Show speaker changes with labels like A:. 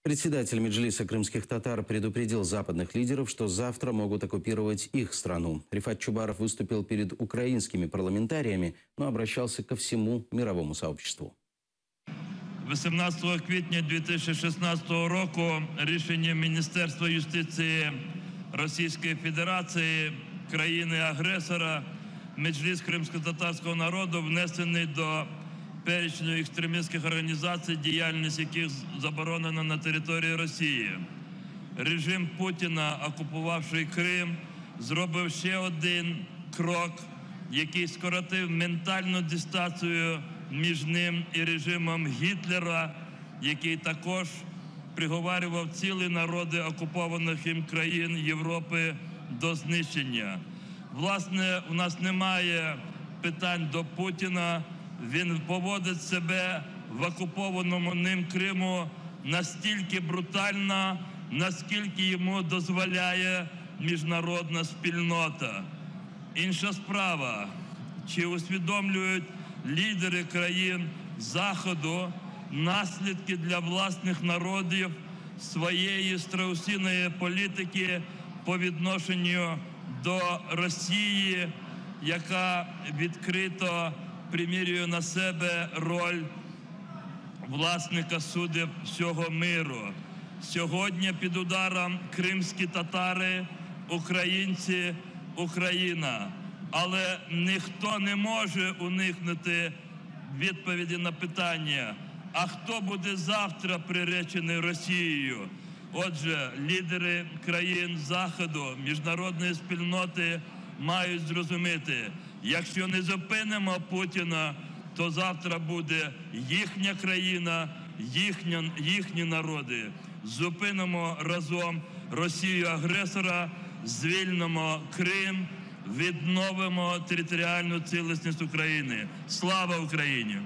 A: Председатель Меджлиса крымских татар предупредил западных лидеров, что завтра могут оккупировать их страну. Рифат Чубаров выступил перед украинскими парламентариями, но обращался ко всему мировому сообществу.
B: 18 квітня 2016 року рішенням Міністерства юстиції Російської Федерації, країни-агресора, Меджліс кримськотатарського народу внесений до перечню екстремістських організацій, діяльність яких заборонена на території Росії. Режим Путіна, окупувавши Крим, зробив ще один крок, який скоротив ментальну дистанцію між ним і режимом Гітлера, який також приговарював цілі народи окупованих їм країн Європи до знищення. Власне, у нас немає питань до Путіна. Він поводить себе в окупованому ним Криму настільки брутально, наскільки йому дозволяє міжнародна спільнота. Інша справа, чи усвідомлюють лідери країн Заходу наслідки для власних народів своєї страусиної політики по відношенню до Росії, яка відкрито примірює на себе роль власника суддів всього миру. Сьогодні під ударом кримські татари, українці, Україна. Але ніхто не може уникнути відповіді на питання, а хто буде завтра приречений Росією? Отже, лідери країн Заходу, міжнародної спільноти мають зрозуміти, якщо не зупинимо Путіна, то завтра буде їхня країна, їхні народи. Зупинимо разом Росію-агресора, звільнимо Крим, відновимо територіальну цілісність України. Слава Україні!